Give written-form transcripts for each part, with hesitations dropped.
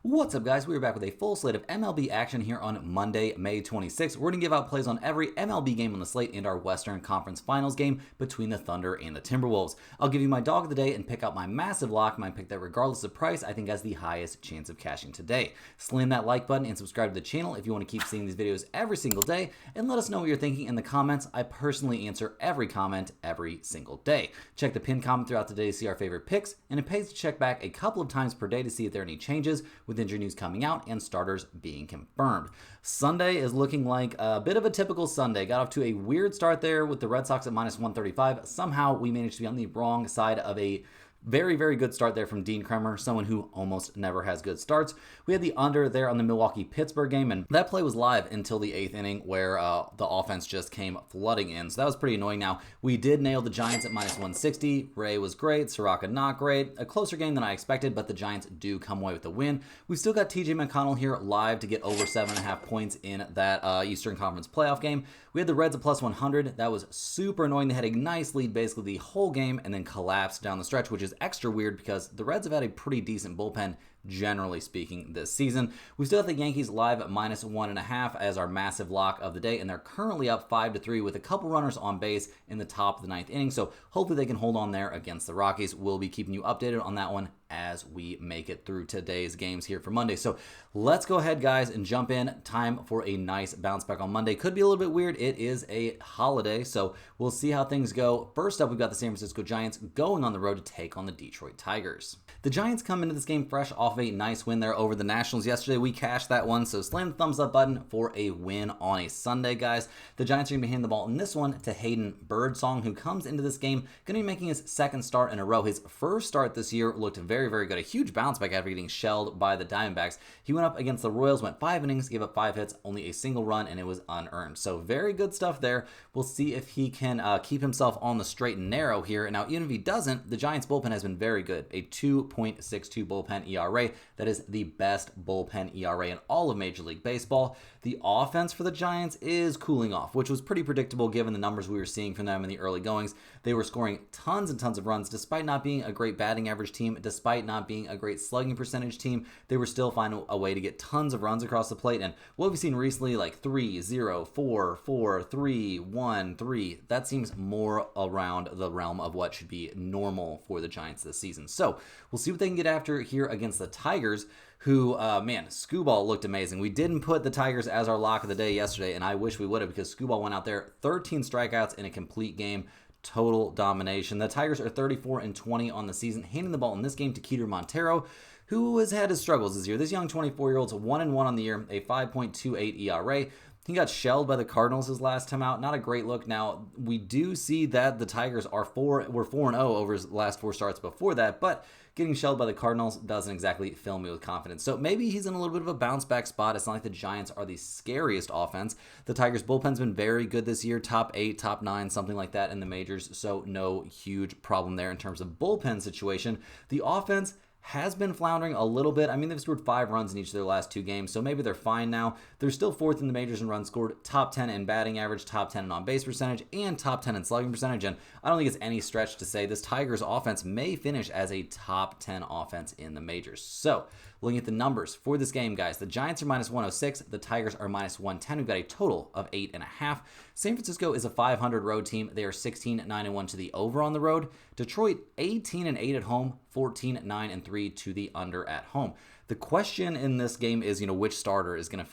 What's up, guys? We are back with a full slate of MLB action here on Monday, May 26th. We're going to give out plays on every MLB game on the slate and our Western Conference Finals game between the Thunder and the Timberwolves. I'll give you my dog of the day and pick out my massive lock, my pick that regardless of price, I think has the highest chance of cashing today. Slam that like button and subscribe to the channel if you want to keep seeing these videos every single day, and let us know what you're thinking in the comments. I personally answer every comment every single day. Check the pinned comment throughout the day to see our favorite picks, and it pays to check back a couple of times per day to see if there are any changes with injury news coming out and starters being confirmed. Sunday is looking like a bit of a typical Sunday. Got off to a weird start there with the Red Sox at minus 135. Somehow we managed to be on the wrong side of a very, very good start there from Dean Kremer, someone who almost never has good starts. We had the under there on the Milwaukee-Pittsburgh game, and that play was live until the 8th inning where the offense just came flooding in. So that was pretty annoying. Now, we did nail the Giants at minus 160. Ray was great. Soraka not great. A closer game than I expected, but the Giants do come away with the win. We've still got TJ McConnell here live to get over 7.5 points in that Eastern Conference playoff game. We had the Reds at plus 100. That was super annoying. They had a nice lead basically the whole game and then collapsed down the stretch, which is extra weird because the Reds have had a pretty decent bullpen generally speaking this season. We still have the Yankees live at minus 1.5 as our massive lock of the day, and they're currently up 5-3 with a couple runners on base in the top of the 9th inning, so hopefully they can hold on there against the Rockies. We'll be keeping you updated on that one as we make it through today's games here for Monday. So let's go ahead, guys, and jump in. Time for a nice bounce back on Monday. Could be a little bit weird. It is a holiday, so we'll see how things go. First up, we've got the San Francisco Giants going on the road to take on the Detroit Tigers. The Giants come into this game fresh off of a nice win there over the Nationals yesterday. We cashed that one, so slam the thumbs up button for a win on a Sunday, guys. The Giants are going to be handing the ball in this one to Hayden Birdsong, who comes into this game going to be making his second start in a row. His first start this year looked very, very good. A huge bounce back after getting shelled by the Diamondbacks. He went up against the Royals, went 5 innings, gave up 5 hits, only a single run, and it was unearned. So very good stuff there. We'll see if he can keep himself on the straight and narrow here. Now, even if he doesn't, the Giants bullpen has been very good. A 2.62 bullpen ERA. That is the best bullpen ERA in all of Major League Baseball. The offense for the Giants is cooling off, which was pretty predictable given the numbers we were seeing from them in the early goings. They were scoring tons and tons of runs despite not being a great batting average team, despite not being a great slugging percentage team. They were still finding a way to get tons of runs across the plate. And what we've seen recently, like 3-0, 4-4, 3-1, 3, that seems more around the realm of what should be normal for the Giants this season. So we'll see what they can get after here against the Tigers, who, man, Scooball looked amazing. We didn't put the Tigers as our lock of the day yesterday, and I wish we would have, because Scooball went out there, 13 strikeouts in a complete game, total domination. The Tigers are 34-20 on the season, handing the ball in this game to Keter Montero, who has had his struggles this year. This young 24-year-old's 1-1 on the year, a 5.28 ERA. He got shelled by the Cardinals his last time out. Not a great look. Now, we do see that the Tigers were 4-0 over his last 4 starts before that, but getting shelled by the Cardinals doesn't exactly fill me with confidence. So maybe he's in a little bit of a bounce back spot. It's not like the Giants are the scariest offense. The Tigers bullpen's been very good this year, top 8, top 9, something like that in the majors. So no huge problem there in terms of bullpen situation. The offense has been floundering a little bit. I mean, they've scored 5 runs in each of their last 2 games, so maybe they're fine now. They're still 4th in the majors in runs scored, top 10 in batting average, top 10 in on-base percentage, and top 10 in slugging percentage. And I don't think it's any stretch to say this Tigers offense may finish as a top 10 offense in the majors. So, looking at the numbers for this game, guys, the Giants are minus 106, the Tigers are minus 110. We've got a total of 8.5. San Francisco is a 500 road team. They are 16-9-1 to the over on the road. Detroit 18-8 at home, 14-9-3 to the under at home. The question in this game is, which starter is going to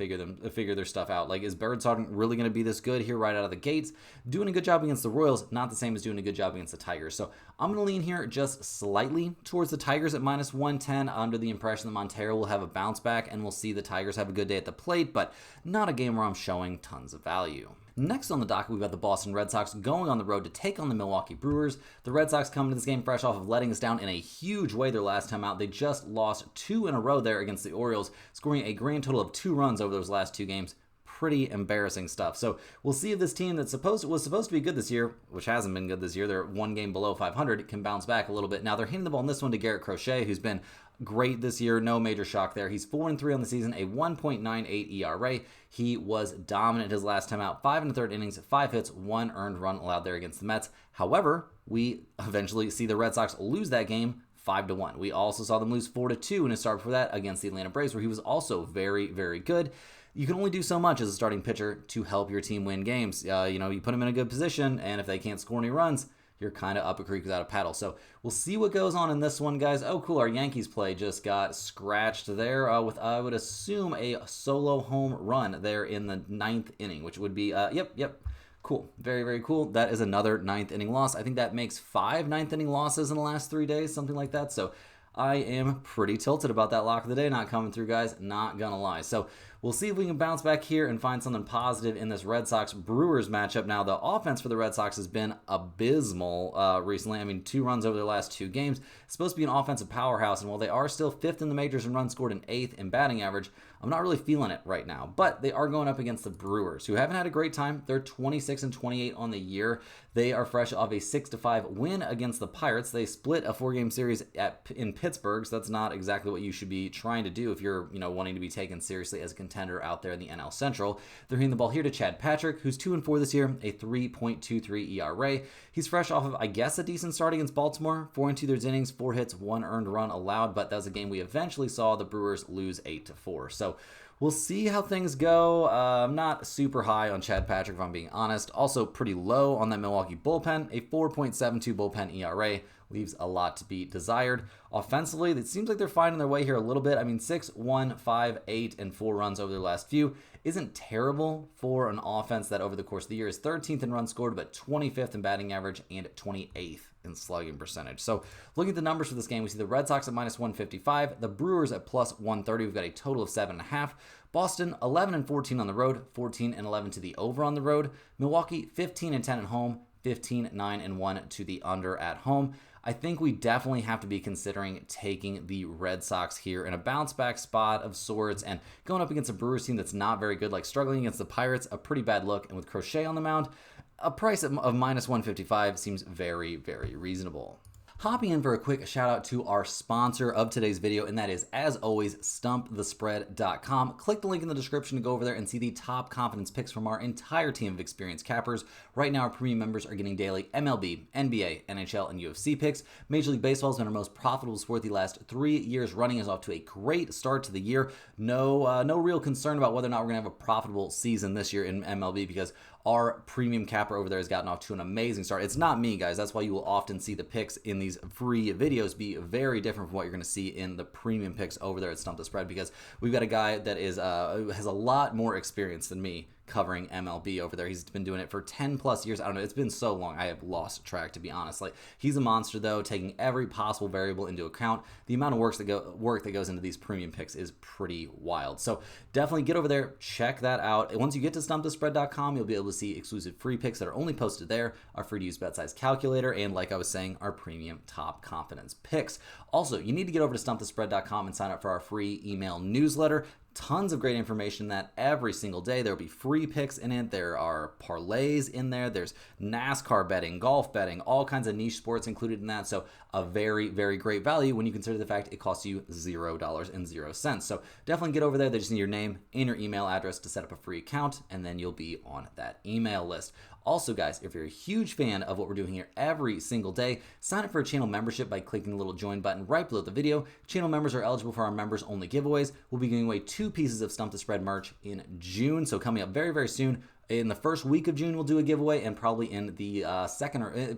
figure their stuff out? Like, is Birdsong really going to be this good here right out of the gates? Doing a good job against the Royals, not the same as doing a good job against the Tigers. So I'm going to lean here just slightly towards the Tigers at minus 110, under the impression that Montero will have a bounce back and we'll see the Tigers have a good day at the plate, but not a game where I'm showing tons of value. Next on the docket, we've got the Boston Red Sox going on the road to take on the Milwaukee Brewers. The Red Sox come into this game fresh off of letting us down in a huge way their last time out. They just lost 2 in a row there against the Orioles, scoring a grand total of 2 runs over those last 2 games. Pretty embarrassing stuff. So we'll see if this team that was supposed to be good this year, which hasn't been good this year, they're 1 game below 500, can bounce back a little bit. Now they're handing the ball in this one to Garrett Crochet, who's been great this year. No major shock there. He's 4-3 on the season, a 1.98 ERA. He was dominant his last time out. 5 1/3 innings, 5 hits, 1 earned run allowed there against the Mets. However, we eventually see the Red Sox lose that game 5-1. We also saw them lose 4-2 in a start before that against the Atlanta Braves, where he was also very, very good. You can only do so much as a starting pitcher to help your team win games. You put them in a good position, and if they can't score any runs, you're kind of up a creek without a paddle. So we'll see what goes on in this one, guys. Oh, cool. Our Yankees play just got scratched there with, I would assume, a solo home run there in the 9th inning, which would be, yep. Cool. Very, very cool. That is another 9th inning loss. I think that makes 5 9th inning losses in the last 3 days, something like that. So I am pretty tilted about that lock of the day not coming through, guys. Not gonna lie. So we'll see if we can bounce back here and find something positive in this Red Sox-Brewers matchup. Now, the offense for the Red Sox has been abysmal recently. I mean, 2 runs over their last 2 games. It's supposed to be an offensive powerhouse, and while they are still 5th in the majors in runs scored and 8th in batting average, I'm not really feeling it right now. But they are going up against the Brewers, who haven't had a great time. They're 26-28 on the year. They are fresh off a 6-5 win against the Pirates. They split a 4-game series in Pittsburgh, so that's not exactly what you should be trying to do if you're wanting to be taken seriously as a contender out there in the NL Central. They're hitting the ball here to Chad Patrick, who's 2-4 this year, a 3.23 ERA. He's fresh off of, I guess, a decent start against Baltimore. 4 2/3 innings, 4 hits, 1 earned run allowed, but that was a game we eventually saw the Brewers lose 8-4. So we'll see how things go. I'm not super high on Chad Patrick, if I'm being honest. Also pretty low on that Milwaukee bullpen. A 4.72 bullpen ERA leaves a lot to be desired. Offensively, it seems like they're finding their way here a little bit. I mean, 6, 1, 5, 8, and 4 runs over their last few isn't terrible for an offense that over the course of the year is 13th in runs scored, but 25th in batting average and 28th in slugging percentage. So looking at the numbers for this game, we see the Red Sox at -155, the Brewers at +130. We've got a total of 7.5. Boston 11-14 on the road, 14-11 to the over on the road. Milwaukee 15-10 at home, 15-9-1 to the under at home. I think we definitely have to be considering taking the Red Sox here in a bounce back spot of sorts and going up against a Brewers team that's not very good, like struggling against the Pirates, a pretty bad look. And with Crochet on the mound, a price of -155 seems very, very reasonable. Hopping in for a quick shout out to our sponsor of today's video, and that is, as always, StumpTheSpread.com. Click the link in the description to go over there and see the top confidence picks from our entire team of experienced cappers. Right now, our premium members are getting daily MLB, NBA, NHL, and UFC picks. Major League Baseball has been our most profitable sport the last 3 years running. Is off to a great start to the year. No real concern about whether or not we're going to have a profitable season this year in MLB because our premium capper over there has gotten off to an amazing start. It's not me, guys. That's why you will often see the picks in these free videos be very different from what you're going to see in the premium picks over there at Stump the Spread, because we've got a guy that is has a lot more experience than me covering MLB over there. He's been doing it for 10 plus years. I don't know. It's been so long. I have lost track, to be honest. Like, he's a monster, though, taking every possible variable into account. The amount of work that goes into these premium picks is pretty wild. So definitely get over there. Check that out. Once you get to StumpTheSpread.com, you'll be able to see exclusive free picks that are only posted there, our free-to-use bet size calculator, and like I was saying, our premium top confidence picks. Also, you need to get over to StumpTheSpread.com and sign up for our free email newsletter. Tons of great information that every single day. There will be free picks in it. There are parlays in there. There's NASCAR betting, golf betting, all kinds of niche sports included in that. So a very, very great value when you consider the fact it costs you $0.00. So definitely get over there. They just need your name and your email address to set up a free account, and then you'll be on that email list. Also, guys, if you're a huge fan of what we're doing here every single day, sign up for a channel membership by clicking the little join button right below the video. Channel members are eligible for our members-only giveaways. We'll be giving away 2 pieces of Stump the Spread merch in June, so coming up very, very soon. In the first week of June, we'll do a giveaway, and probably in the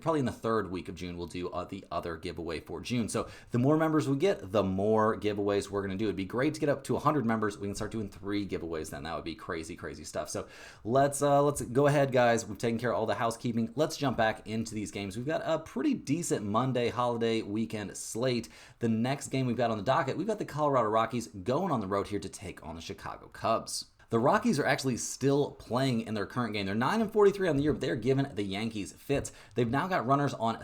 probably in the third week of June, we'll do the other giveaway for June. So the more members we get, the more giveaways we're going to do. It'd be great to get up to 100 members. We can start doing 3 giveaways then. That would be crazy, crazy stuff. So let's go ahead, guys. We've taken care of all the housekeeping. Let's jump back into these games. We've got a pretty decent Monday holiday weekend slate. The next game we've got on the docket, we've got the Colorado Rockies going on the road here to take on the Chicago Cubs. The Rockies are actually still playing in their current game. They're 9-43 on the year, but they're giving the Yankees fits. They've now got runners on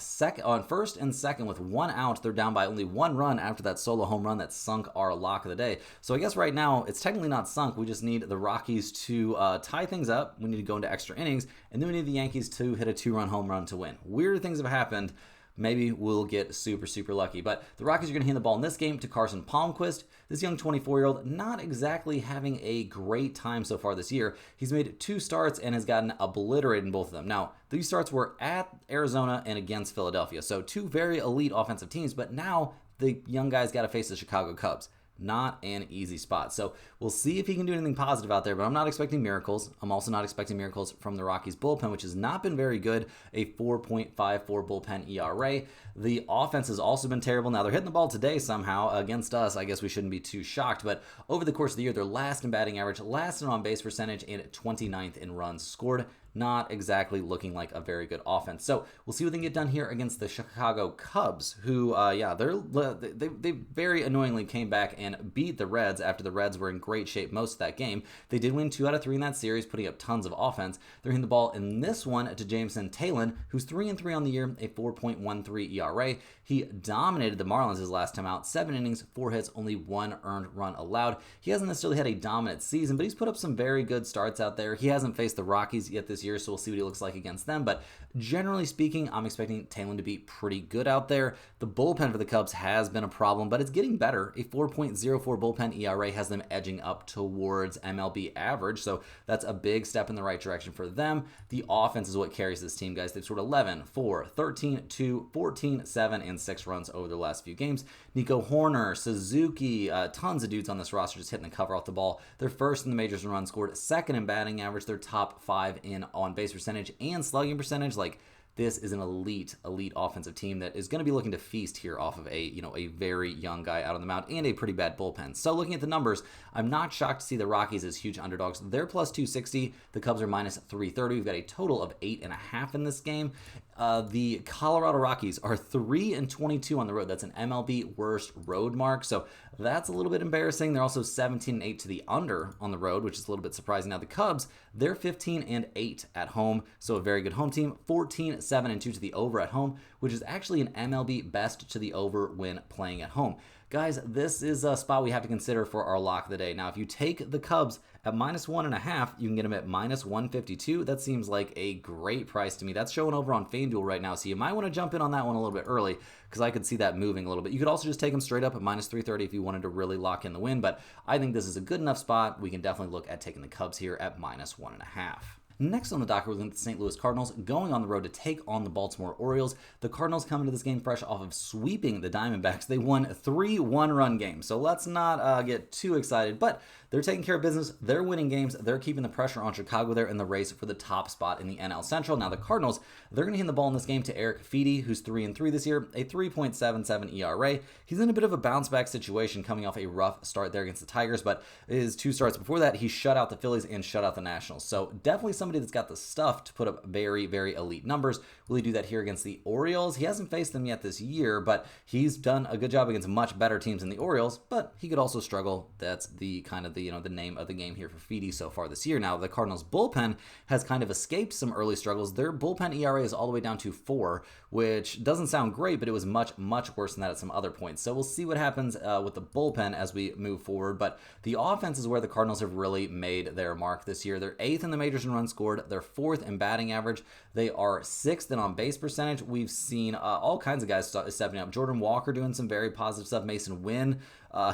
first and second with 1 out. They're down by only 1 run after that solo home run that sunk our lock of the day. So I guess right now it's technically not sunk. We just need the Rockies to tie things up. We need to go into extra innings, and then we need the Yankees to hit a 2-run home run to win. Weird things have happened. Maybe we'll get super, super lucky. But the Rockies are going to hand the ball in this game to Carson Palmquist. This young 24-year-old not exactly having a great time so far this year. He's made 2 starts and has gotten obliterated in both of them. Now, these starts were at Arizona and against Philadelphia. So 2 very elite offensive teams, but now the young guy's got to face the Chicago Cubs. Not an easy spot. So we'll see if he can do anything positive out there, but I'm not expecting miracles. I'm also not expecting miracles from the Rockies bullpen, which has not been very good, a 4.54 bullpen ERA. The offense has also been terrible. Now, they're hitting the ball today somehow against us. I guess we shouldn't be too shocked, but over the course of the year, they're last in batting average, last in on-base percentage, and 29th in runs scored. Not exactly looking like a very good offense. So we'll see what they can get done here against the Chicago Cubs, who, they very annoyingly came back and beat the Reds after the Reds were in great shape most of that game. They did win 2 out of 3 in that series, putting up tons of offense. They're hitting the ball in this one to Jameson Taillon, who's 3-3 on the year, a 4.13 ERA. He dominated the Marlins his last time out, 7 innings, 4 hits, only 1 earned run allowed. He hasn't necessarily had a dominant season, but he's put up some very good starts out there. He hasn't faced the Rockies yet this year, so we'll see what he looks like against them. But generally speaking, I'm expecting Taillon to be pretty good out there. The bullpen for the Cubs has been a problem, but it's getting better. A 4.04 bullpen ERA has them edging up towards MLB average, so that's a big step in the right direction for them. The offense is what carries this team, guys. They've scored 11, 4, 13, 2, 14, 7, and 6 runs over their last few games. Nico Horner, Suzuki, tons of dudes on this roster just hitting the cover off the ball. They're first in the majors in runs scored, second in batting average. They're top 5 in on-base percentage and slugging percentage. Like, this is an elite offensive team that is going to be looking to feast here off of a very young guy out on the mound and a pretty bad bullpen. So looking at the numbers, I'm not shocked to see the Rockies as huge underdogs. They're plus 260. The Cubs are minus 330. We've got a total of 8.5 in this game. The Colorado Rockies are 3-22 on the road. That's an MLB worst road mark. So that's a little bit embarrassing. They're also 17-8 to the under on the road, which is a little bit surprising. Now the Cubs, they're 15-8 at home. So a very good home team. 14-7-2 to the over at home, which is actually an MLB best to the over when playing at home. Guys, this is a spot we have to consider for our lock of the day. Now, if you take the Cubs at minus 1.5, you can get them at minus 152. That seems like a great price to me. That's showing over on FanDuel right now, so you might want to jump in on that one a little bit early because I could see that moving a little bit. You could also just take them straight up at minus 330 if you wanted to really lock in the win, but I think this is a good enough spot. We can definitely look at taking the Cubs here at minus 1.5. Next on the docket, we're looking at the St. Louis Cardinals going on the road to take on the Baltimore Orioles. The Cardinals come into this game fresh off of sweeping the Diamondbacks. They won 3 one-run games, so let's not get too excited, but they're taking care of business. They're winning games. They're keeping the pressure on Chicago there in the race for the top spot in the NL Central. Now the Cardinals, they're going to hand the ball in this game to Eric Feedy, who's 3-3 this year, a 3.77 ERA. He's in a bit of a bounce-back situation coming off a rough start there against the Tigers, but his 2 starts before that, he shut out the Phillies and shut out the Nationals. So definitely somebody that's got the stuff to put up very, very elite numbers. Will he do that here against the Orioles? He hasn't faced them yet this year, but he's done a good job against much better teams than the Orioles, but he could also struggle. That's the kind of the name of the game here for Feedy so far this year. Now, the Cardinals bullpen has kind of escaped some early struggles. Their bullpen ERA is all the way down to 4, which doesn't sound great, but it was much, much worse than that at some other points. So we'll see what happens with the bullpen as we move forward, but the offense is where the Cardinals have really made their mark this year. They're 8th in the majors in runs scored. They're 4th in batting average. They are 6th in on-base percentage. We've seen all kinds of guys stepping up. Jordan Walker doing some very positive stuff. Mason Wynn,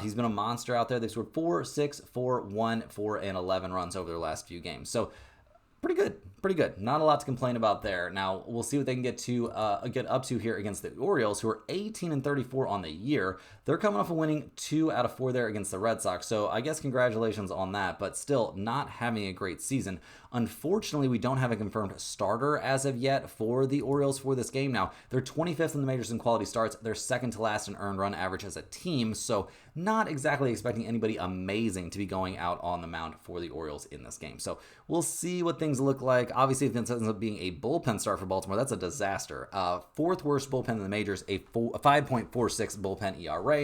he's been a monster out there. They've scored 4, 6, 4, 1, 4, and 11 runs over their last few games. So pretty good. Not a lot to complain about there. Now, we'll see what they can get up to here against the Orioles, who are 18-34 on the year. They're coming off of winning 2 out of 4 there against the Red Sox, so I guess congratulations on that, but still not having a great season. Unfortunately, we don't have a confirmed starter as of yet for the Orioles for this game. Now, they're 25th in the majors in quality starts. They're second to last in earned run average as a team, so not exactly expecting anybody amazing to be going out on the mound for the Orioles in this game. So we'll see what things look like. Obviously, if this ends up being a bullpen start for Baltimore, that's a disaster. 4th worst bullpen in the majors, a 5.46 bullpen ERA.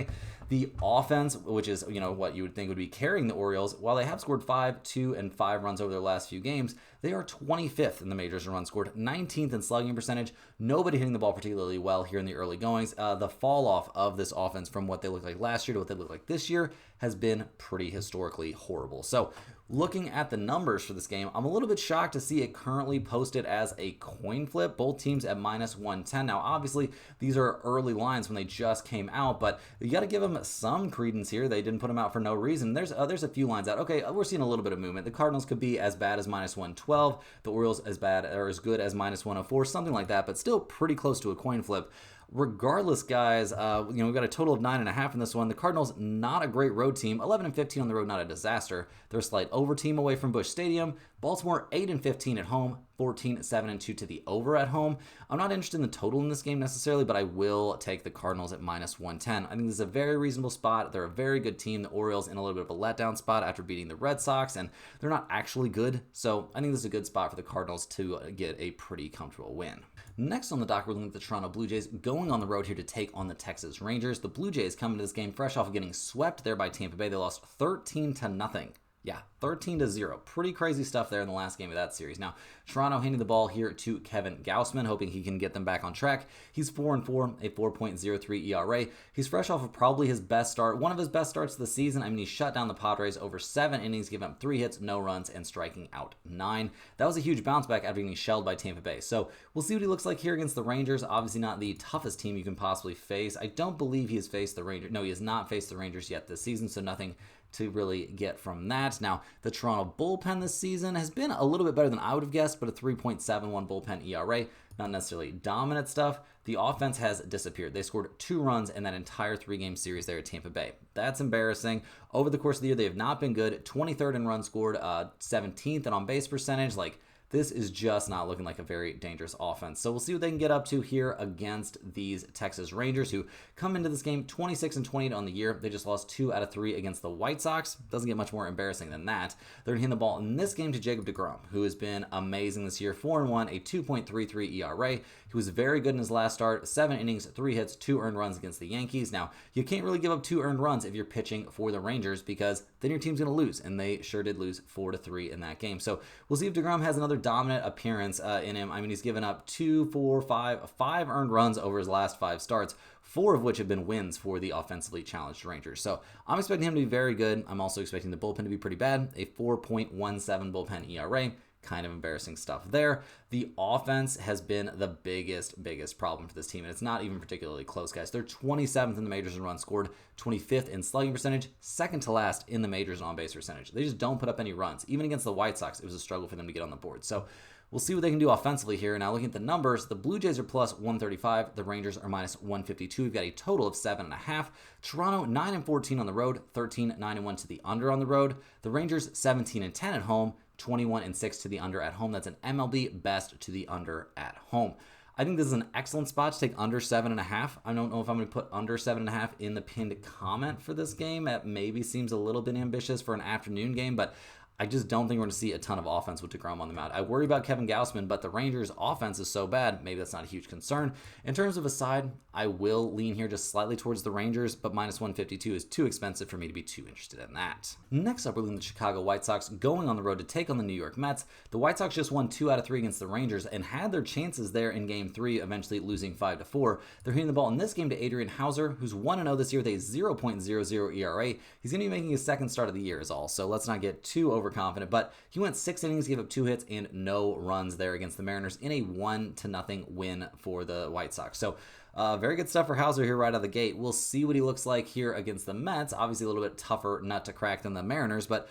The offense, which is, what you would think would be carrying the Orioles, while they have scored 5, 2, and 5 runs over their last few games, they are 25th in the majors in runs scored, 19th in slugging percentage. Nobody hitting the ball particularly well here in the early goings. The fall off of this offense from what they looked like last year to what they look like this year has been pretty historically horrible. So looking at the numbers for this game, I'm a little bit shocked to see it currently posted as a coin flip. Both teams at minus 110. Now, obviously, these are early lines when they just came out, but you got to give them some credence here. They didn't put them out for no reason. There's a few lines out. Okay, we're seeing a little bit of movement. The Cardinals could be as bad as minus 112. The Orioles as bad or as good as minus 104, something like that, but still pretty close to a coin flip. Regardless, guys, we've got a total of 9.5 in this one. The Cardinals, not a great road team. 11-15 on the road, not a disaster. They're a slight over team away from Busch Stadium. Baltimore, 8-15 at home. 14-7-2 to the over at home. I'm not interested in the total in this game necessarily, but I will take the Cardinals at -110. I think this is a very reasonable spot. They're a very good team. The Orioles in a little bit of a letdown spot after beating the Red Sox, and they're not actually good. So I think this is a good spot for the Cardinals to get a pretty comfortable win. Next on the dock, we're looking at the Toronto Blue Jays going on the road here to take on the Texas Rangers. The Blue Jays come into this game fresh off of getting swept there by Tampa Bay. They lost 13-0. Yeah, 13-0. Pretty crazy stuff there in the last game of that series. Now, Toronto handing the ball here to Kevin Gausman, hoping he can get them back on track. He's 4-4, a 4.03 ERA. He's fresh off of probably his best start, one of his best starts of the season. I mean, he shut down the Padres over 7 innings, giving up 3 hits, no runs, and striking out 9. That was a huge bounce back after getting shelled by Tampa Bay. So we'll see what he looks like here against the Rangers. Obviously not the toughest team you can possibly face. I don't believe he has faced the Rangers. No, he has not faced the Rangers yet this season, so nothing to really get from that. Now, the Toronto bullpen this season has been a little bit better than I would have guessed, but a 3.71 bullpen ERA, not necessarily dominant stuff. The offense has disappeared. They scored 2 runs in that entire 3-game series there at Tampa Bay. That's embarrassing. Over the course of the year, they have not been good. 23rd in runs scored, 17th in on-base percentage. This is just not looking like a very dangerous offense. So we'll see what they can get up to here against these Texas Rangers, who come into this game 26-28 on the year. They just lost 2 out of 3 against the White Sox. Doesn't get much more embarrassing than that. They're going to hand the ball in this game to Jacob deGrom, who has been amazing this year. 4-1, a 2.33 ERA. He was very good in his last start. 7 innings, 3 hits, 2 earned runs against the Yankees. Now, you can't really give up 2 earned runs if you're pitching for the Rangers, because then your team's going to lose, and they sure did lose 4-3 in that game. So we'll see if deGrom has another dominant appearance in him. I mean, he's given up 5 earned runs over his last 5 starts, 4 of which have been wins for the offensively challenged Rangers. So I'm expecting him to be very good. I'm also expecting the bullpen to be pretty bad, a 4.17 bullpen ERA. Kind of embarrassing stuff there. The offense has been the biggest problem for this team, and it's not even particularly close, guys. They're 27th in the majors in runs scored, 25th in slugging percentage, second to last in the majors in on-base percentage. They just don't put up any runs. Even against the White Sox, it was a struggle for them to get on the board. So we'll see what they can do offensively here. Now, looking at the numbers, the Blue Jays are plus 135. The Rangers are minus 152. We've got a total of 7.5. Toronto, 9-14 on the road, 13-9-1 to the under on the road. The Rangers, 17-10 at home, 21-6 to the under at home. That's an MLB best to the under at home. I think this is an excellent spot to take under 7.5. I don't know if I'm going to put under 7.5 in the pinned comment for this game. That maybe seems a little bit ambitious for an afternoon game, but I just don't think we're going to see a ton of offense with deGrom on the mound. I worry about Kevin Gausman, but the Rangers' offense is so bad, maybe that's not a huge concern. In terms of a side, I will lean here just slightly towards the Rangers, but minus 152 is too expensive for me to be too interested in that. Next up, we're looking at the Chicago White Sox going on the road to take on the New York Mets. The White Sox just won 2 out of 3 against the Rangers and had their chances there in Game 3, eventually losing 5-4. They're hitting the ball in this game to Adrian Hauser, who's 1-0 this year with a 0.00 ERA. He's going to be making his second start of the year is all, so let's not get too overconfident, but he went 6 innings, gave up 2 hits, and no runs there against the Mariners in a 1-0 win for the White Sox. So very good stuff for Hauser here right out of the gate. We'll see what he looks like here against the Mets. Obviously a little bit tougher nut to crack than the Mariners, but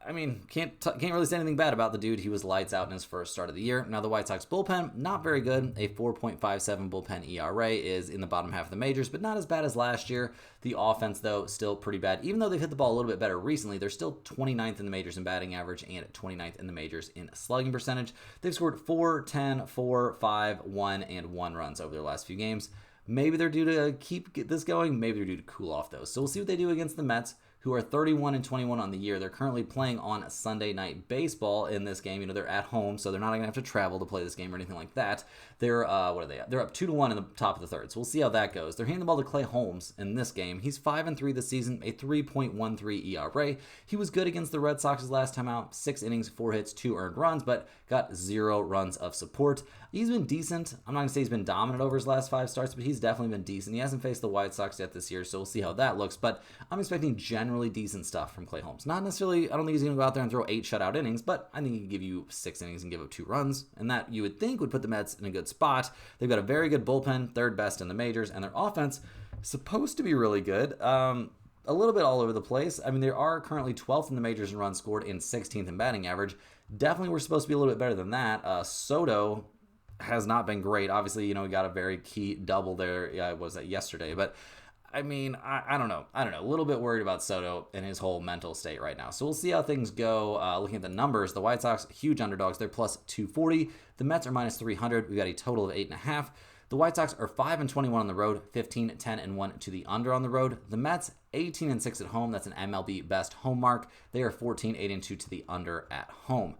I mean, can't really say anything bad about the dude. He was lights out in his first start of the year. Now, the White Sox bullpen, not very good. A 4.57 bullpen ERA is in the bottom half of the majors, but not as bad as last year. The offense, though, still pretty bad. Even though they've hit the ball a little bit better recently, they're still 29th in the majors in batting average and 29th in the majors in slugging percentage. They've scored 4, 10, 4, 5, 1, and 1 runs over their last few games. Maybe they're due to get this going. Maybe they're due to cool off, though. So we'll see what they do against the Mets, who are 31-21 on the year. They're currently playing on Sunday Night Baseball in this game. You know, they're at home, so they're not going to have to travel to play this game or anything like that. They're, what are they at? They're up 2-1 in the top of the third, so we'll see how that goes. They're handing the ball to Clay Holmes in this game. He's 5-3 this season, a 3.13 ERA. He was good against the Red Sox his last time out. 6 innings, 4 hits, 2 earned runs, but got 0 runs of support. He's been decent. I'm not going to say he's been dominant over his last 5 starts, but he's definitely been decent. He hasn't faced the White Sox yet this year, so we'll see how that looks, but I'm expecting generally decent stuff from Clay Holmes. Not necessarily, I don't think he's going to go out there and throw 8 shutout innings, but I think he can give you 6 innings and give up 2 runs, and that you would think would put the Mets in a good spot. They've got a very good bullpen, 3rd best in the majors, and their offense is supposed to be really good. A little bit all over the place. I mean, they are currently 12th in the majors in runs scored and 16th in batting average. Definitely we're supposed to be a little bit better than that. Soto has not been great. Obviously, we got a very key double there. Yeah, was that yesterday? But I mean, I don't know. A little bit worried about Soto and his whole mental state right now. So we'll see how things go. Looking at the numbers, the White Sox, huge underdogs. They're plus 240. The Mets are minus 300. We got a total of 8.5. The White Sox are 5-21 on the road, 15-10-1 to the under on the road. The Mets 18-6 at home. That's an MLB best home mark. They are 14-8-2 to the under at home.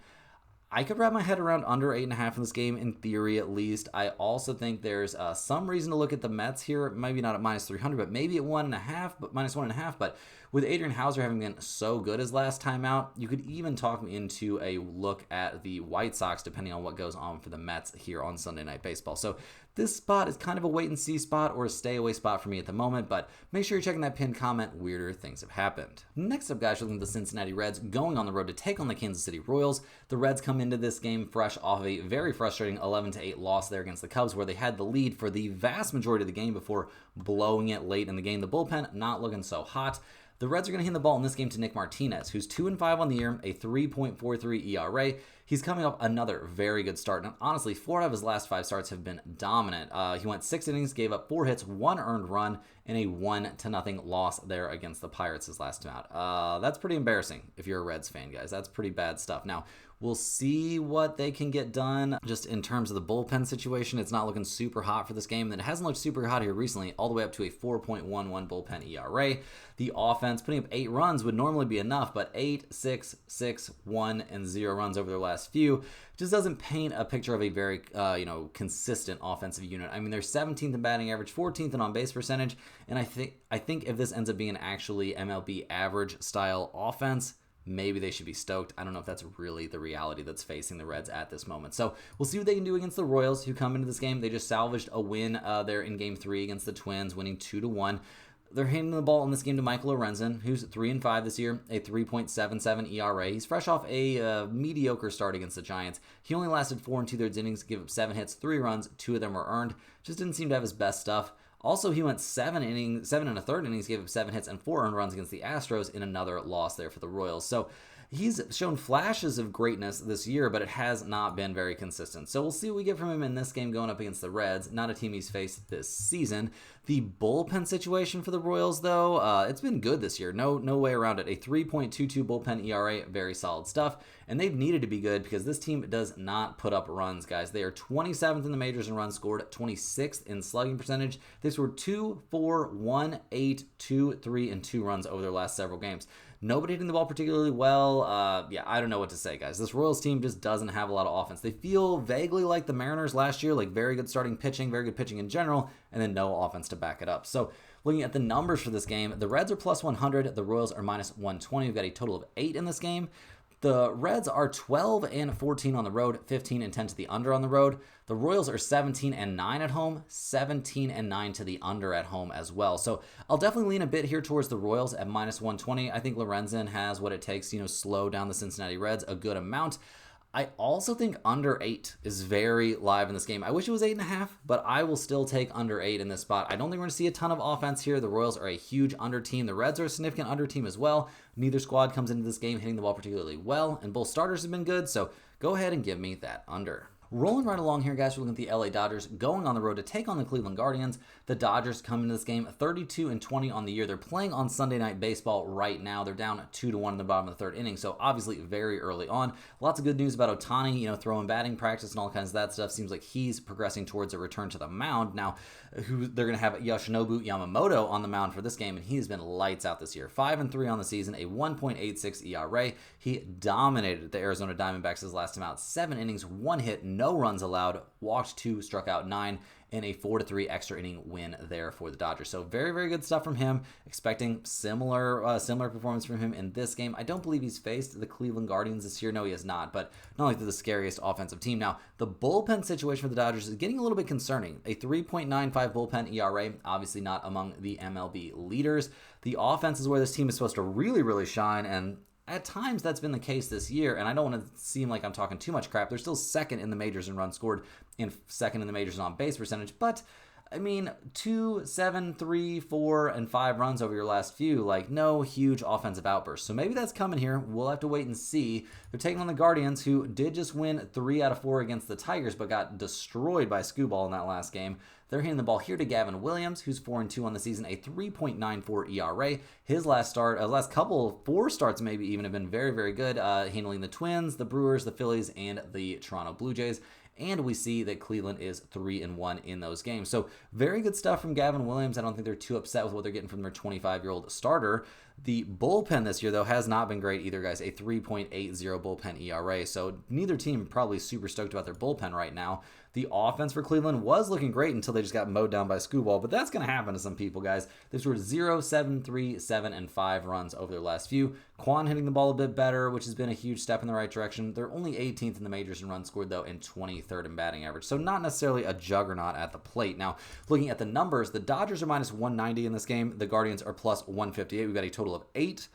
I could wrap my head around under 8.5 in this game, in theory at least. I also think there's some reason to look at the Mets here. Maybe not at minus 300, but maybe at 1.5, but minus 1.5. But with Adrian Hauser having been so good his last time out, you could even talk me into a look at the White Sox, depending on what goes on for the Mets here on Sunday Night Baseball. So this spot is kind of a wait-and-see spot or a stay-away spot for me at the moment, but make sure you're checking that pinned comment. Weirder things have happened. Next up, guys, we're looking at the Cincinnati Reds going on the road to take on the Kansas City Royals. The Reds come into this game fresh off of a very frustrating 11-8 loss there against the Cubs, where they had the lead for the vast majority of the game before blowing it late in the game. The bullpen not looking so hot. The Reds are going to hand the ball in this game to Nick Martinez, who's 2-5 on the year, a 3.43 ERA. He's coming off another very good start. And honestly, 4 out of his last 5 starts have been dominant. He went 6 innings, gave up 4 hits, 1 earned run, and a 1-0 loss there against the Pirates his last time out. That's pretty embarrassing if you're a Reds fan, guys. That's pretty bad stuff. Now, we'll see what they can get done just in terms of the bullpen situation. It's not looking super hot for this game, and it hasn't looked super hot here recently, all the way up to a 4.11 bullpen ERA. The offense, putting up 8 runs would normally be enough, but 8, 6, 6, 1, and 0 runs over their last few just doesn't paint a picture of a very, consistent offensive unit. I mean, they're 17th in batting average, 14th in on-base percentage, and I think if this ends up being actually MLB average style offense, maybe they should be stoked. I don't know if that's really the reality that's facing the Reds at this moment. So we'll see what they can do against the Royals, who come into this game. They just salvaged a win there in Game 3 against the Twins, winning 2-1. They're handing the ball in this game to Michael Lorenzen, who's 3-5 this year, a 3.77 ERA. He's fresh off a mediocre start against the Giants. He only lasted 4 2/3 innings, gave up 7 hits, 3 runs, 2 of them were earned. Just didn't seem to have his best stuff. Also, he went 7 1/3 innings, gave up 7 hits and 4 earned runs against the Astros in another loss there for the Royals. So he's shown flashes of greatness this year, but it has not been very consistent. So we'll see what we get from him in this game going up against the Reds, not a team he's faced this season. The bullpen situation for the Royals, though, it's been good this year. No way around it. A 3.22 bullpen ERA, very solid stuff. And they've needed to be good because this team does not put up runs, guys. They are 27th in the majors in runs scored, 26th in slugging percentage. They scored 2, 4, 1, 8, 2, 3, and 2 runs over their last several games. Nobody hitting the ball particularly well. I don't know what to say, guys. This Royals team just doesn't have a lot of offense. They feel vaguely like the Mariners last year, like very good starting pitching, very good pitching in general, and then no offense to back it up. So looking at the numbers for this game, the Reds are plus 100. The Royals are minus 120. We've got a total of 8 in this game. The Reds are 12-14 on the road, 15-10 to the under on the road. The Royals are 17-9 at home, 17-9 to the under at home as well. So I'll definitely lean a bit here towards the Royals at minus 120. I think Lorenzen has what it takes, slow down the Cincinnati Reds a good amount. I also think under 8 is very live in this game. I wish it was 8.5, but I will still take under 8 in this spot. I don't think we're going to see a ton of offense here. The Royals are a huge under team. The Reds are a significant under team as well. Neither squad comes into this game hitting the ball particularly well, and both starters have been good, so go ahead and give me that under. Rolling right along here, guys, we're looking at the LA Dodgers going on the road to take on the Cleveland Guardians. The Dodgers come into this game 32-20 on the year. They're playing on Sunday Night Baseball right now. They're down 2-1 in the bottom of the 3rd inning, so obviously very early on. Lots of good news about Ohtani, throwing batting practice and all kinds of that stuff. Seems like he's progressing towards a return to the mound. Now, they're going to have Yoshinobu Yamamoto on the mound for this game, and he's been lights out this year. 5-3 on the season, a 1.86 ERA. He dominated the Arizona Diamondbacks his last time out. 7 innings, 1 hit, no runs allowed, walked 2, struck out 9, and a 4-3 extra inning win there for the Dodgers. So very, very good stuff from him. Expecting similar performance from him in this game. I don't believe he's faced the Cleveland Guardians this year. No, he has not, but not like they're the scariest offensive team. Now, the bullpen situation for the Dodgers is getting a little bit concerning. A 3.95 bullpen ERA, obviously not among the MLB leaders. The offense is where this team is supposed to really, really shine, and at times, that's been the case this year, and I don't want to seem like I'm talking too much crap. They're still second in the majors in runs scored and second in the majors in on-base percentage, but I mean, 2, 7, 3, 4, and 5 runs over your last few, like no huge offensive outburst. So maybe that's coming here. We'll have to wait and see. They're taking on the Guardians, who did just win 3 out of 4 against the Tigers, but got destroyed by Skubal in that last game. They're handing the ball here to Gavin Williams, who's 4-2 on the season, a 3.94 ERA. His last couple 4 starts maybe even have been very, very good, handling the Twins, the Brewers, the Phillies, and the Toronto Blue Jays. And we see that Cleveland is 3-1 in those games. So very good stuff from Gavin Williams. I don't think they're too upset with what they're getting from their 25-year-old starter. The bullpen this year, though, has not been great either, guys. A 3.80 bullpen ERA. So neither team probably super stoked about their bullpen right now. The offense for Cleveland was looking great until they just got mowed down by Skubal, but that's going to happen to some people, guys. They scored 0, 7, 3, 7, and 5 runs over their last few. Quan hitting the ball a bit better, which has been a huge step in the right direction. They're only 18th in the majors in runs scored, though, and 23rd in batting average. So not necessarily a juggernaut at the plate. Now, looking at the numbers, the Dodgers are minus 190 in this game. The Guardians are plus 158. We've got a total of 8.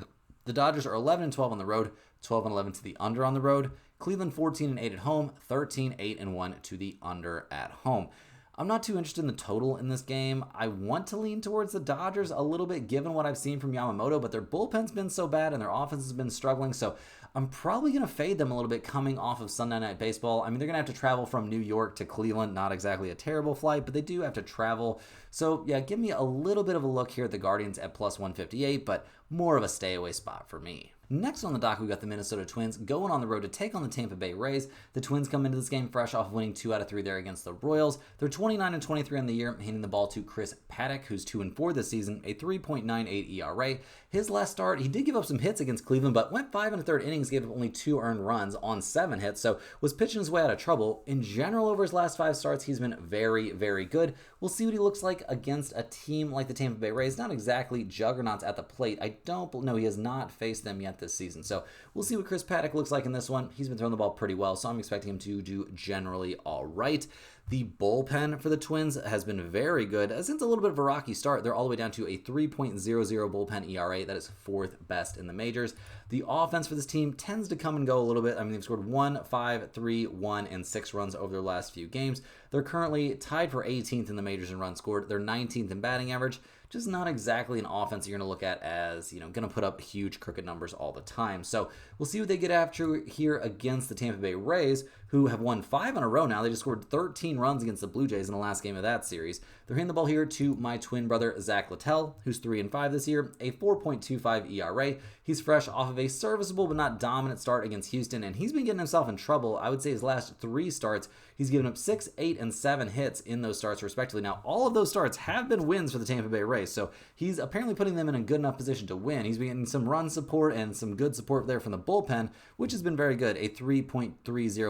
The Dodgers are 11-12 on the road, 12-11 to the under on the road. Cleveland 14-8 at home, 13-8-1 to the under at home. I'm not too interested in the total in this game. I want to lean towards the Dodgers a little bit given what I've seen from Yamamoto, but their bullpen's been so bad and their offense has been struggling, so I'm probably going to fade them a little bit coming off of Sunday Night Baseball. I mean, they're going to have to travel from New York to Cleveland. Not exactly a terrible flight, but they do have to travel. So, yeah, give me a little bit of a look here at the Guardians at plus 158, but more of a stay away spot for me. Next on the dock, we've got the Minnesota Twins going on the road to take on the Tampa Bay Rays. The Twins come into this game fresh off winning 2 out of 3 there against the Royals. They're 29-23 on the year, handing the ball to Chris Paddock, who's 2-4 this season, a 3.98 ERA. His last start, he did give up some hits against Cleveland, but went 5 1/3 innings, gave up only 2 earned runs on 7 hits, so was pitching his way out of trouble. In general, over his last 5 starts, he's been very, very good. We'll see what he looks like against a team like the Tampa Bay Rays. Not exactly juggernauts at the plate. I don't know, he has not faced them yet this season, so we'll see what Chris Paddock looks like in this one. He's been throwing the ball pretty well, so I'm expecting him to do generally all right. The bullpen for the Twins has been very good. Since a little bit of a rocky start, they're all the way down to a 3.00 bullpen ERA. That is 4th best in the majors. The offense for this team tends to come and go a little bit. I mean, they've scored 1, 5, 3, 1, and 6 runs over their last few games. They're currently tied for 18th in the majors in runs scored. They're 19th in batting average. Just not exactly an offense you're going to look at as, going to put up huge crooked numbers all the time. So we'll see what they get after here against the Tampa Bay Rays, who have won 5 in a row now. They just scored 13 runs against the Blue Jays in the last game of that series. They're handing the ball here to my twin brother, Zach Littell, who's 3-5 this year, a 4.25 ERA. He's fresh off of a serviceable but not dominant start against Houston, and he's been getting himself in trouble. I would say his last 3 starts, he's given up 6, 8, and 7 hits in those starts, respectively. Now, all of those starts have been wins for the Tampa Bay Rays, so he's apparently putting them in a good enough position to win. He's been getting some run support and some good support there from the bullpen, which has been very good, a 3.30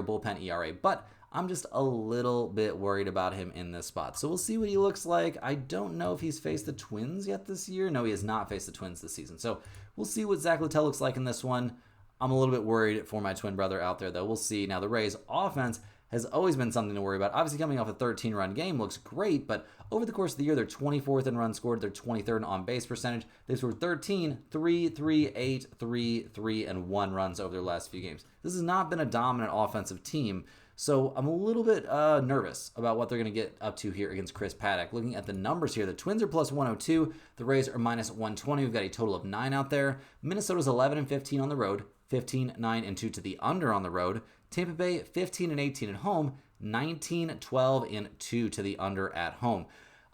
bullpen ERA. But I'm just a little bit worried about him in this spot. So we'll see what he looks like. I don't know if he's faced the Twins yet this year. No, he has not faced the Twins this season. So we'll see what Zach Littell looks like in this one. I'm a little bit worried for my twin brother out there, though. We'll see. Now, the Rays' offense has always been something to worry about. Obviously, coming off a 13-run game looks great, but over the course of the year, they're 24th in runs scored. They're 23rd in on-base percentage. They've scored 13, 3, 3, 8, 3, 3, and 1 runs over their last few games. This has not been a dominant offensive team, so I'm a little bit nervous about what they're going to get up to here against Chris Paddock. Looking at the numbers here, the Twins are plus 102. The Rays are minus 120. We've got a total of 9 out there. Minnesota's 11-15 on the road, 15, 9, and 2 to the under on the road. Tampa Bay 15 and 18 at home, 19, 12, and 2 to the under at home.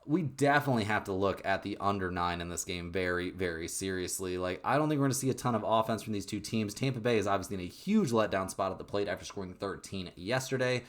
We definitely have to look at the under 9 in this game very, very seriously. I don't think we're going to see a ton of offense from these two teams. Tampa Bay is obviously in a huge letdown spot at the plate after scoring 13 yesterday.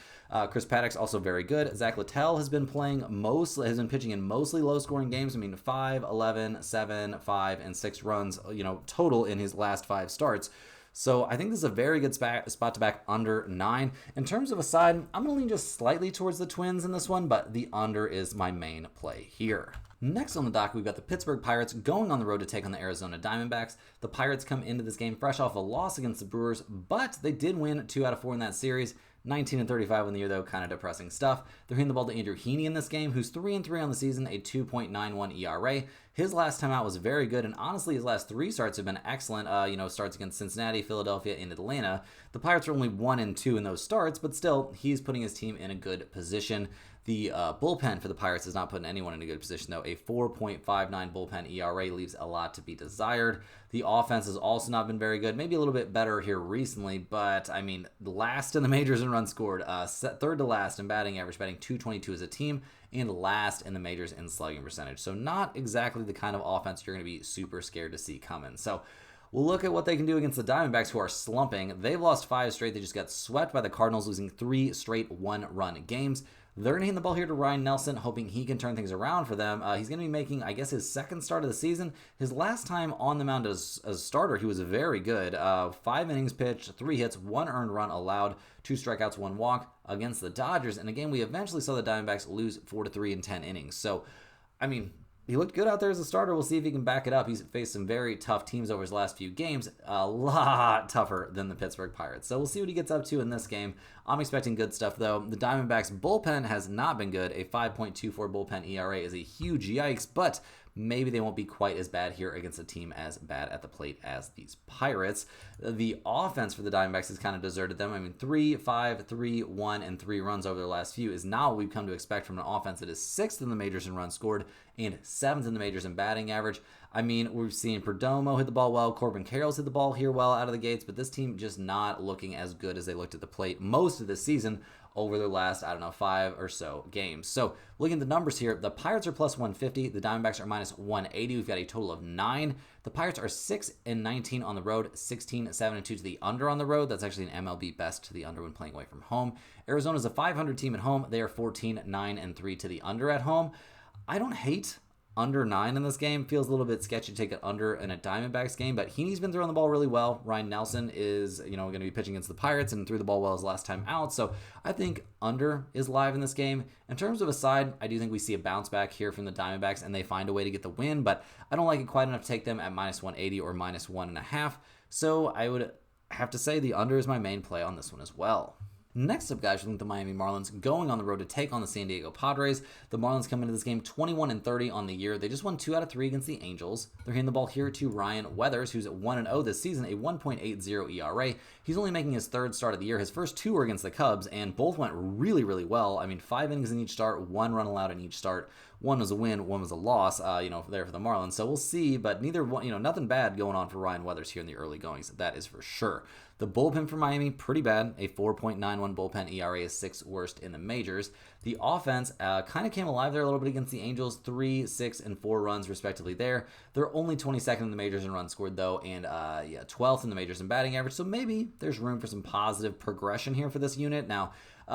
Chris Paddock's also very good. Zach Littell has been pitching in mostly low-scoring games. I mean, 5, 11, 7, 5, and 6 runs, total in his last 5 starts. So I think this is a very good spot to back under 9. In terms of a side, I'm going to lean just slightly towards the Twins in this one, but the under is my main play here. Next on the dock, we've got the Pittsburgh Pirates going on the road to take on the Arizona Diamondbacks. The Pirates come into this game fresh off a loss against the Brewers, but they did win 2 out of 4 in that series. 19 and 35 on the year, though, kind of depressing stuff. They're handing the ball to Andrew Heaney in this game, who's 3-3 on the season, a 2.91 ERA. His last time out was very good, and honestly, his last 3 starts have been excellent. Starts against Cincinnati, Philadelphia, and Atlanta. The Pirates are only 1-2 in those starts, but still, he's putting his team in a good position. The bullpen for the Pirates is not putting anyone in a good position, though. A 4.59 bullpen ERA leaves a lot to be desired. The offense has also not been very good. Maybe a little bit better here recently, but, I mean, last in the majors in runs scored, third to last in batting average, batting .222 as a team, and last in the majors in slugging percentage. So not exactly the kind of offense you're going to be super scared to see coming. So we'll look at what they can do against the Diamondbacks, who are slumping. They've lost 5 straight. They just got swept by the Cardinals, losing 3 straight one-run games. They're going to hand the ball here to Ryan Nelson, hoping he can turn things around for them. He's going to be making, I guess, his second start of the season. His last time on the mound as a starter, he was very good. 5 innings pitched, 3 hits, 1 earned run allowed, 2 strikeouts, 1 walk against the Dodgers. And again, we eventually saw the Diamondbacks lose 4-3 in 10 innings. So, I mean, he looked good out there as a starter. We'll see if he can back it up. He's faced some very tough teams over his last few games, a lot tougher than the Pittsburgh Pirates. So we'll see what he gets up to in this game. I'm expecting good stuff, though. The Diamondbacks bullpen has not been good. A 5.24 bullpen ERA is a huge yikes, but maybe they won't be quite as bad here against a team as bad at the plate as these Pirates. The offense for the Diamondbacks has kind of deserted them. I mean, 3, 5, 3, 1, and 3 runs over their last few is not what we've come to expect from an offense that is 6th in the majors in runs scored and 7th in the majors in batting average. I mean, we've seen Perdomo hit the ball well. Corbin Carroll's hit the ball here well out of the gates, but this team just not looking as good as they looked at the plate most of this season over their last, 5 or so games. So looking at the numbers here, the Pirates are plus 150. The Diamondbacks are minus 180. We've got a total of 9. The Pirates are 6-19 on the road, 16-7-2 to the under on the road. That's actually an MLB best to the under when playing away from home. Arizona's a 500 team at home. They are 14-9-3 to the under at home. I don't hate under 9 in this game. Feels a little bit sketchy to take it under in a Diamondbacks game, but Heaney's been throwing the ball really well. Ryan Nelson is, going to be pitching against the Pirates and threw the ball well his last time out. So I think under is live in this game. In terms of a side, I do think we see a bounce back here from the Diamondbacks and they find a way to get the win, but I don't like it quite enough to take them at minus 180 or minus 1.5. So I would have to say the under is my main play on this one as well. Next up, guys, we think the Miami Marlins going on the road to take on the San Diego Padres. The Marlins come into this game 21-30 on the year. They just won 2 out of 3 against the Angels. They're handing the ball here to Ryan Weathers, who's at 1-0 this season, a 1.80 ERA. He's only making his 3rd start of the year. His first 2 were against the Cubs, and both went really, really well. I mean, 5 innings in each start, 1 run allowed in each start. 1 was a win, 1 was a loss, there for the Marlins. So we'll see, but neither one, nothing bad going on for Ryan Weathers here in the early goings. That is for sure. The bullpen for Miami, pretty bad. A 4.91 bullpen ERA is 6th worst in the majors. The offense kind of came alive there a little bit against the Angels, 3, 6, and 4 runs respectively there. They're only 22nd in the majors in runs scored, though, and 12th in the majors in batting average. So maybe there's room for some positive progression here for this unit. Now,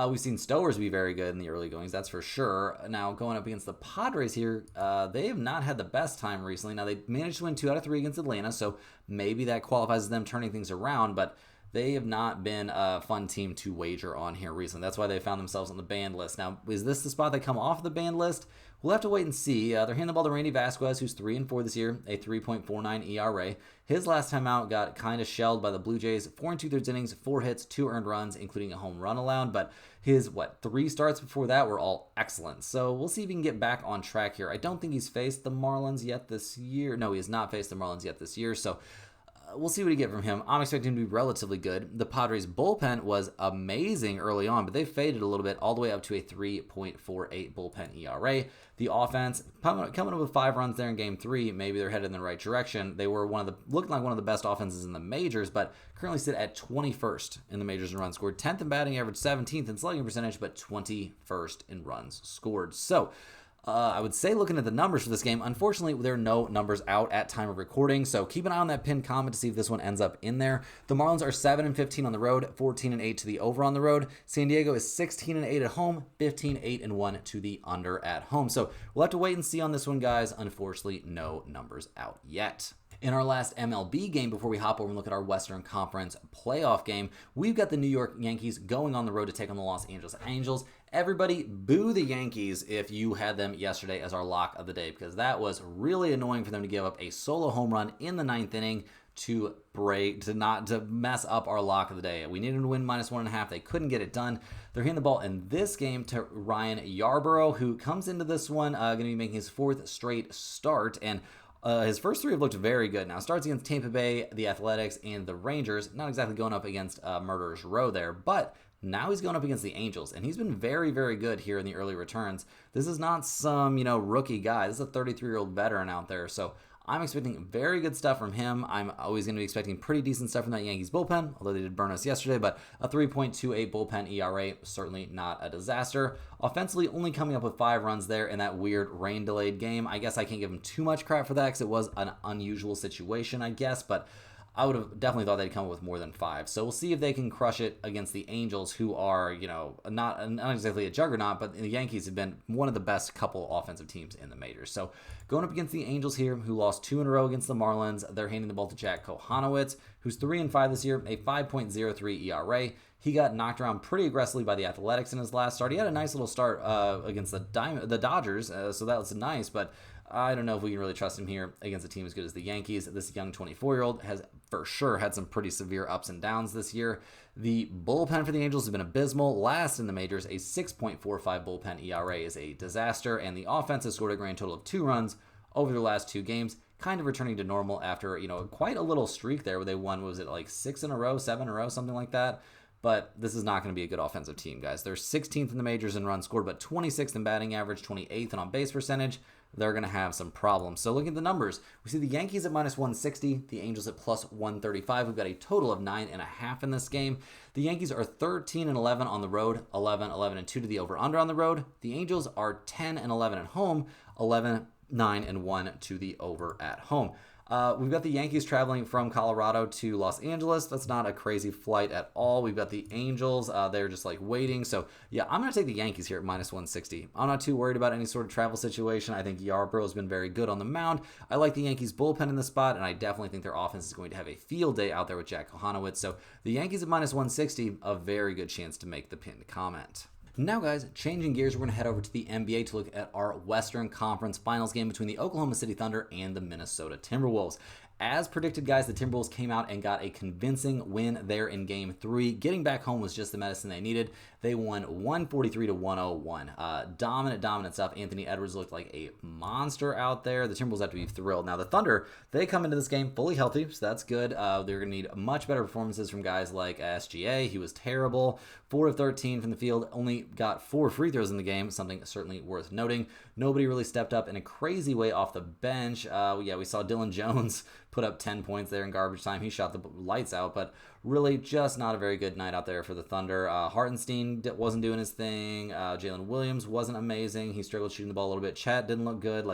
we've seen Stowers be very good in the early goings, that's for sure. Now, going up against the Padres here, they have not had the best time recently. Now, they managed to win 2 out of 3 against Atlanta, so maybe that qualifies as them turning things around, but they have not been a fun team to wager on here recently. That's why they found themselves on the banned list. Now, is this the spot they come off the banned list? We'll have to wait and see. They're handing the ball to Randy Vasquez, who's 3-4 this year, a 3.49 ERA. His last time out got kind of shelled by the Blue Jays. 4 2/3 innings, 4 hits, 2 earned runs, including a home run allowed. But his, 3 starts before that were all excellent. So we'll see if he can get back on track here. I don't think he's faced the Marlins yet this year. No, he has not faced the Marlins yet this year. So we'll see what we get from him. I'm expecting him to be relatively good. The Padres bullpen was amazing early on, but they faded a little bit all the way up to a 3.48 bullpen ERA. The offense coming up with 5 runs there in Game 3. Maybe they're headed in the right direction. They were looking like one of the best offenses in the majors, but currently sit at 21st in the majors in runs scored, 10th in batting average, 17th in slugging percentage, but 21st in runs scored. So I would say looking at the numbers for this game, unfortunately, there are no numbers out at time of recording, so keep an eye on that pinned comment to see if this one ends up in there. The Marlins are 7-15 on the road, 14-8 to the over on the road. San Diego is 16-8 at home, 15-8-1 to the under at home. So we'll have to wait and see on this one, guys. Unfortunately, no numbers out yet. In our last MLB game, before we hop over and look at our Western Conference playoff game, we've got the New York Yankees going on the road to take on the Los Angeles Angels. Everybody boo the Yankees if you had them yesterday as our lock of the day, because that was really annoying for them to give up a solo home run in the 9th inning to mess up our lock of the day. We needed to win minus 1.5. They couldn't get it done. They're hitting the ball in this game to Ryan Yarbrough, who comes into this one going to be making his 4th straight start, and his first 3 have looked very good. Now, starts against Tampa Bay, the Athletics, and the Rangers. Not exactly going up against Murderer's Row there, but Now he's going up against the Angels, and he's been very, very good here in the early returns. This is not some, rookie guy. This is a 33-year-old veteran out there, so I'm expecting very good stuff from him. I'm always going to be expecting pretty decent stuff from that Yankees bullpen, although they did burn us yesterday, but a 3.28 bullpen ERA, certainly not a disaster. Offensively, only coming up with 5 runs there in that weird rain-delayed game. I guess I can't give him too much crap for that because it was an unusual situation, I guess, but I would have definitely thought they'd come up with more than 5. So we'll see if they can crush it against the Angels, who are, not exactly a juggernaut, but the Yankees have been one of the best couple offensive teams in the majors. So going up against the Angels here, who lost 2 in a row against the Marlins, they're handing the ball to Jack Kohanowitz, who's 3-5 this year, a 5.03 ERA. He got knocked around pretty aggressively by the Athletics in his last start. He had a nice little start against the Dodgers, so that was nice, but I don't know if we can really trust him here against a team as good as the Yankees. This young 24-year-old has for sure had some pretty severe ups and downs this year. The bullpen for the Angels has been abysmal. Last in the majors, a 6.45 bullpen ERA is a disaster, and the offense has scored a grand total of 2 runs over their last 2 games, kind of returning to normal after, quite a little streak there where they won, was it like 6 in a row, 7 in a row, something like that? But this is not going to be a good offensive team, guys. They're 16th in the majors in runs scored, but 26th in batting average, 28th in on-base percentage. They're going to have some problems. So looking at the numbers, we see the Yankees at minus 160, the Angels at plus 135. We've got a total of 9.5 in this game. The Yankees are 13-11 on the road, 11-2 to the over-under on the road. The Angels are 10-11 at home, 11-9-1 to the over at home. We've got the Yankees traveling from Colorado to Los Angeles. That's not a crazy flight at all. We've got the Angels. They're just like waiting. So, yeah, I'm going to take the Yankees here at minus 160. I'm not too worried about any sort of travel situation. I think Yarbrough has been very good on the mound. I like the Yankees bullpen in the spot, and I definitely think their offense is going to have a field day out there with Jack Kohanowitz. So the Yankees at minus 160, a very good chance to make the pinned comment. Now, guys, changing gears, we're going to head over to the NBA to look at our Western Conference Finals game between the Oklahoma City Thunder and the Minnesota Timberwolves. As predicted, guys, the Timberwolves came out and got a convincing win there in Game 3. Getting back home was just the medicine they needed. They won 143-101. Dominant stuff. Anthony Edwards looked like a monster out there. The Timberwolves have to be thrilled. Now, the Thunder, they come into this game fully healthy, so that's good. They're going to need much better performances from guys like SGA. He was terrible. 4 of 13 from the field. Only got 4 free throws in the game, something certainly worth noting. Nobody really stepped up in a crazy way off the bench. We saw Dylan Jones put up 10 points there in garbage time. He shot the lights out, but really just not a very good night out there for the Thunder. Hartenstein wasn't doing his thing. Jalen Williams wasn't amazing. He struggled shooting the ball a little bit. Chat didn't look good.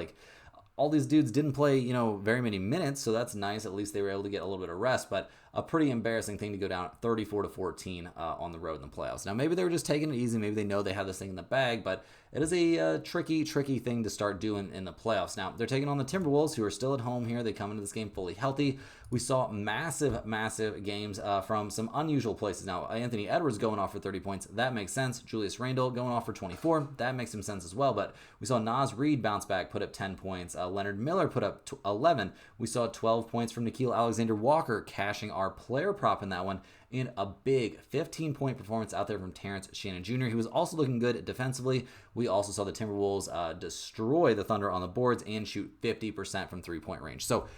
All these dudes didn't play, very many minutes, so that's nice. At least they were able to get a little bit of rest, but a pretty embarrassing thing to go down 34-14 on the road in the playoffs. Now, maybe they were just taking it easy. Maybe they know they have this thing in the bag, but it is a tricky thing to start doing in the playoffs. Now, they're taking on the Timberwolves, who are still at home here. They come into this game fully healthy. We saw massive games from some unusual places. Now, Anthony Edwards going off for 30 points. That makes sense. Julius Randle going off for 24. That makes some sense as well. But we saw Naz Reid bounce back, put up 10 points. Leonard Miller put up 11. We saw 12 points from Nickeil Alexander-Walker, cashing our player prop in that one. And a big 15-point performance out there from Terrence Shannon Jr. He was also looking good defensively. We also saw the Timberwolves destroy the Thunder on the boards and shoot 50% from three-point range. So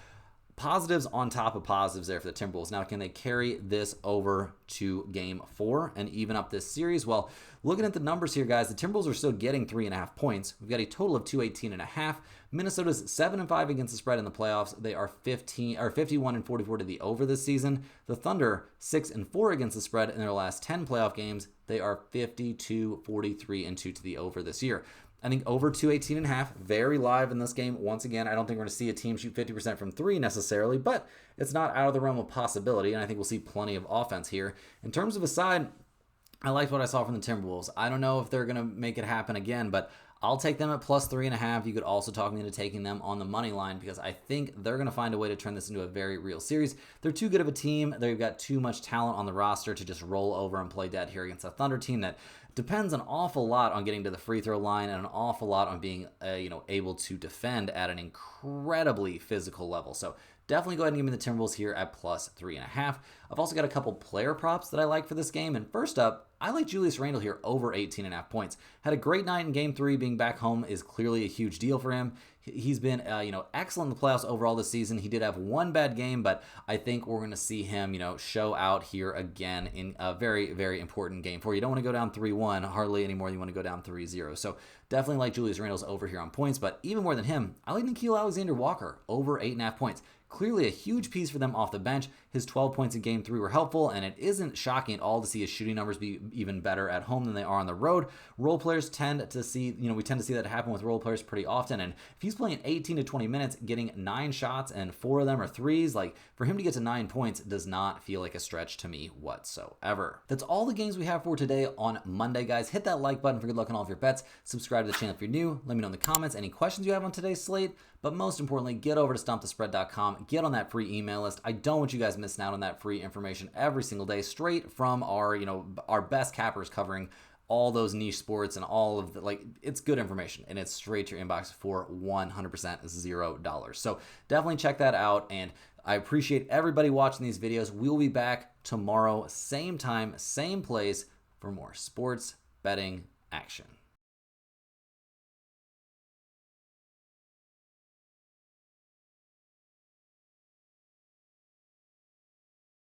positives on top of positives there for the Timberwolves. Now, can they carry this over to Game 4 and even up this series? Well, looking at the numbers here, guys, the Timberwolves are still getting 3.5 points. We've got a total of 218.5. Minnesota's 7-5 against the spread in the playoffs. They are 51-44 to the over this season. The Thunder 6-4 against the spread in their last 10 playoff games. They are 52-43-2 to the over this year. I think over 218.5, very live in this game. Once again, I don't think we're going to see a team shoot 50% from 3 necessarily, but it's not out of the realm of possibility, and I think we'll see plenty of offense here. In terms of a side, I liked what I saw from the Timberwolves. I don't know if they're going to make it happen again, but I'll take them at plus 3.5. You could also talk me into taking them on the money line because I think they're going to find a way to turn this into a very real series. They're too good of a team. They've got too much talent on the roster to just roll over and play dead here against a Thunder team that depends an awful lot on getting to the free throw line and an awful lot on being able to defend at an incredibly physical level. So definitely go ahead and give me the Timberwolves here at plus 3.5. I've also got a couple player props that I like for this game. And first up, I like Julius Randle here over 18.5 points. Had a great night in Game 3. Being back home is clearly a huge deal for him. He's been, excellent in the playoffs overall this season. He did have one bad game, but I think we're going to see him, show out here again in a very, very important game for you. You don't want to go down 3-1 hardly anymore. You want to go down 3-0. So definitely like Julius Randle's over here on points, but even more than him, I like Nikhil Alexander Walker over 8.5 points. Clearly a huge piece for them off the bench. His 12 points in game 3 were helpful, and it isn't shocking at all to see his shooting numbers be even better at home than they are on the road. Role players tend to see, we tend to see that happen with role players pretty often, and if he's playing 18 to 20 minutes, getting 9 shots and 4 of them are threes, like for him to get to 9 points does not feel like a stretch to me whatsoever. That's all the games we have for today on Monday, guys. Hit that like button for good luck on all of your bets. Subscribe to the channel if you're new. Let me know in the comments any questions you have on today's slate. But most importantly, get over to stumpthespread.com, get on that free email list. I don't want you guys missing out on that free information every single day, straight from our best cappers covering all those niche sports and all of the, it's good information, and it's straight to your inbox for 100% $0. So definitely check that out, and I appreciate everybody watching these videos. We'll be back tomorrow, same time, same place, for more sports betting action.